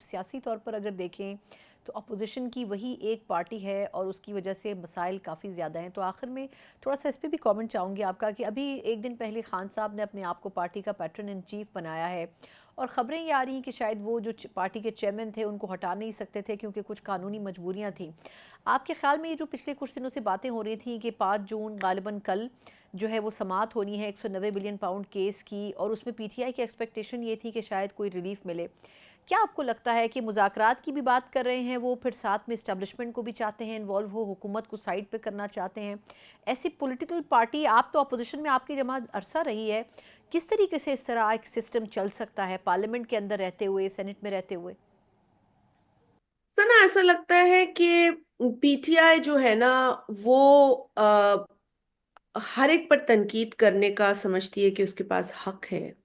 सियासी तौर पर अगर देखें तो अपोजिशन की वही एक पार्टी है और उसकी वजह से मसाइल काफ़ी ज़्यादा हैं। तो आखिर में थोड़ा सा इस पर भी कमेंट चाहूँगी आपका कि अभी एक दिन पहले खान साहब ने अपने आप को पार्टी का पैटर्न इन चीफ बनाया है और ख़बरें ये आ रही हैं कि शायद वो जो पार्टी के चेयरमैन थे उनको हटा नहीं सकते थे क्योंकि कुछ कानूनी मजबूरियाँ थीं। आपके ख्याल में ये जो पिछले कुछ दिनों से बातें हो रही थी कि 5 जून गालिबन कल जो है वो समाअत होनी है 190 बिलियन पाउंड केस की, और उसमें पीटीआई की एक्सपेक्टेशन ये थी कि शायद कोई रिलीफ मिले, क्या आपको लगता है कि मुज़ाकरात की भी बात कर रहे हैं वो, फिर साथ में इस्टेब्लिशमेंट को भी चाहते हैं इन्वॉल्व हो, हुकूमत को साइड पे करना चाहते हैं? ऐसी पॉलिटिकल पार्टी, आप तो अपोजिशन में आपकी जमात अरसा रही है, किस तरीके से इस तरह एक सिस्टम चल सकता है पार्लियामेंट के अंदर रहते हुए, सेनेट में रहते हुए? सना, ऐसा लगता है कि पीटीआई जो है ना, वो हर एक पर तनकीद करने का समझती है कि उसके पास हक है।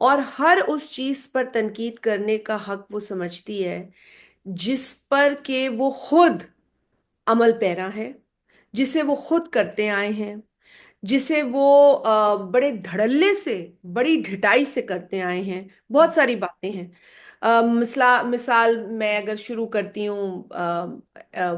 और हर उस चीज पर तनकीद करने का हक वो समझती है जिस पर के वो खुद अमल पैरा है, जिसे वो खुद करते आए हैं, जिसे वो बड़े धड़ल्ले से, बड़ी ढिठाई से करते आए हैं। बहुत सारी बातें हैं। मिसाल मैं अगर शुरू करती हूँ,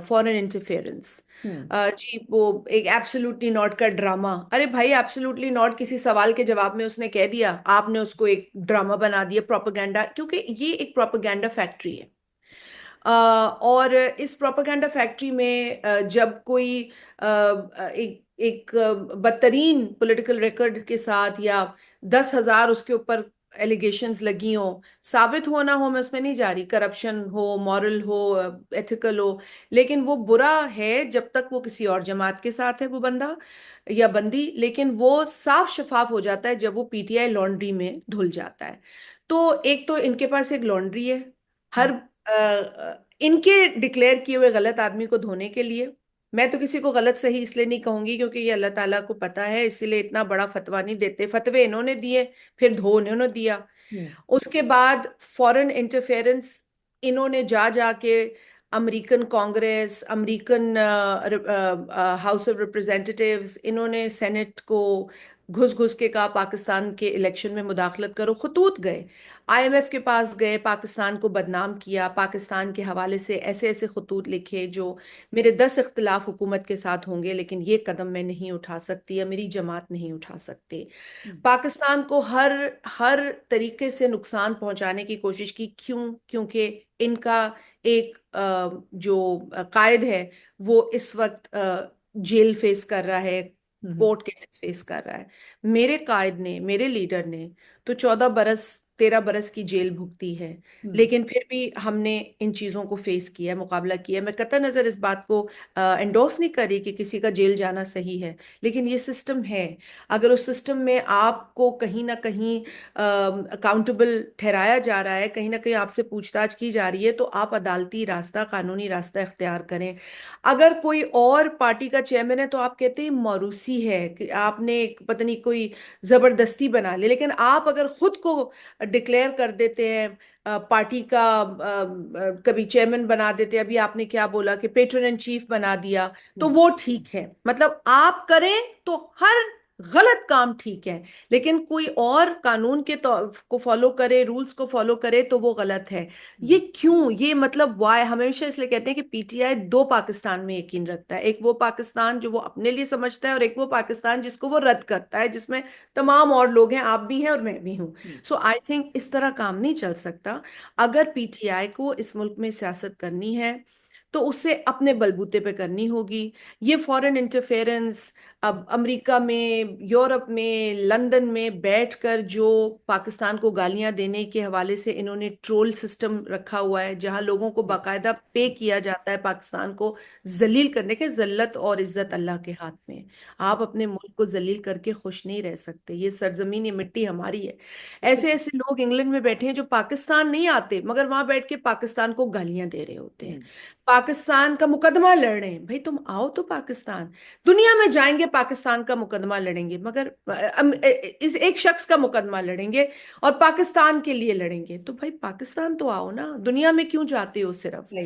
फॉरेन इंटरफेरेंस। हम्म। जी, वो एक एब्सोल्युटली नॉट का ड्रामा। अरे भाई, एब्सोल्युटली नॉट किसी सवाल के जवाब में उसने कह दिया, आपने उसको एक ड्रामा बना दिया, प्रोपेगेंडा, क्योंकि ये एक प्रोपेगेंडा फैक्ट्री है। और इस प्रोपेगेंडा फैक्ट्री में जब कोई एक एक बदतरीन पॉलिटिकल रिकॉर्ड के साथ या 10,000 उसके ऊपर एलिगेशंस लगी हो, साबित हो ना हो, मैं उसमें नहीं जा रही, करप्शन हो, मॉरल हो, एथिकल हो, लेकिन वो बुरा है जब तक वो किसी और जमात के साथ है वो बंदा या बंदी। लेकिन वो साफ शफाफ हो जाता है जब वो पीटीआई लॉन्ड्री में धुल जाता है। तो एक तो इनके पास एक लॉन्ड्री है, हर इनके डिक्लेयर किए हुए गलत आदमी को धोने के लिए। मैं तो किसी को गलत सही इसलिए नहीं कहूंगी क्योंकि ये अल्लाह ताला को पता है, इसीलिए इतना बड़ा फतवा नहीं देते। फतवे इन्होंने दिए, फिर धो इन्होंने दिया। हम्म। उसके बाद फॉरेन इंटरफेरेंस, इन्होंने जा जाके American Congress, American house of representatives, इन्होंने सेनेट को घुस घुस के कहा पाकिस्तान के इलेक्शन में मुदाखलत करो। खतूत गए, आईएमएफ के पास गए, पाकिस्तान को बदनाम किया, पाकिस्तान के हवाले से ऐसे ऐसे खतूत लिखे जो मेरे 10 इख्तिलाफ हुकूमत के साथ होंगे लेकिन ये कदम मैं नहीं उठा सकती या मेरी जमात नहीं उठा सकती। पाकिस्तान को हर हर तरीके से नुकसान पहुंचाने की कोशिश की। क्यों? क्योंकि इनका एक जो कायद है वो इस वक्त जेल फेस कर रहा है, हम्म। कोर्ट केसेस फेस कर रहा है। मेरे कायद ने, मेरे लीडर ने तो 14 बरस, 13 बरस की जेल भुगती है। हम्म। लेकिन फिर भी हमने इन चीज़ों को फेस किया, मुकाबला किया। मैं कतई नज़र इस बात को एंडोर्स नहीं कर रही कि किसी का जेल जाना सही है, लेकिन ये सिस्टम है। अगर उस सिस्टम में आपको कहीं ना कहीं अकाउंटेबल ठहराया जा रहा है, कहीं ना कहीं आपसे पूछताछ की जा रही है, तो आप अदालती रास्ता, कानूनी रास्ता इख्तियार करें। अगर कोई और पार्टी का चेयरमैन है तो आप कहते हैं मौरूसी है, कि आपने एक पता नहीं कोई जबरदस्ती बना ली। लेकिन आप अगर खुद को डिक्लेयर कर देते हैं पार्टी का, कभी चेयरमैन बना देते हैं, अभी आपने क्या बोला कि पेट्रन इन चीफ बना दिया, तो हम्म। वो ठीक है। मतलब आप करें तो हर गलत काम ठीक है, लेकिन कोई और कानून के को फॉलो करे, रूल्स को फॉलो करे, तो वो गलत है। ये हम्म। क्यों? ये मतलब वाई, हमेशा इसलिए कहते हैं कि पीटीआई दो पाकिस्तान में यकीन रखता है। एक वो पाकिस्तान जो वो अपने लिए समझता है, और एक वो पाकिस्तान जिसको वो रद्द करता है, जिसमें तमाम और लोग हैं, आप भी हैं और मैं भी हूं। हम्म। सो आई थिंक इस तरह काम नहीं चल सकता। अगर पीटीआई को इस मुल्क में सियासत करनी है तो उसे अपने बलबूते पे करनी होगी। ये फॉरेन इंटरफेरेंस, अब अमेरिका में, यूरोप में, लंदन में बैठकर जो पाकिस्तान को गालियां देने के हवाले से इन्होंने ट्रोल सिस्टम रखा हुआ है, जहां लोगों को बाकायदा पे किया जाता है पाकिस्तान को जलील करने के। जल्लत और इज्जत अल्लाह के हाथ में है। आप अपने मुल्क को जलील करके खुश नहीं रह सकते। ये सरजमीन, ये मिट्टी हमारी है। ऐसे ऐसे लोग इंग्लैंड में बैठे हैं जो पाकिस्तान नहीं आते मगर वहां बैठ के पाकिस्तान को गालियां दे रहे होते हैं, हम्म। पाकिस्तान का मुकदमा लड़ रहे हैं। भाई तुम आओ तो पाकिस्तान, दुनिया में जाएंगे, पाकिस्तान का मुकदमा लड़ेंगे, मगर इस एक शख्स का मुकदमा लड़ेंगे और पाकिस्तान के लिए लड़ेंगे। तो भाई पाकिस्तान तो आओ ना, दुनिया में क्यों जाते हो सिर्फ?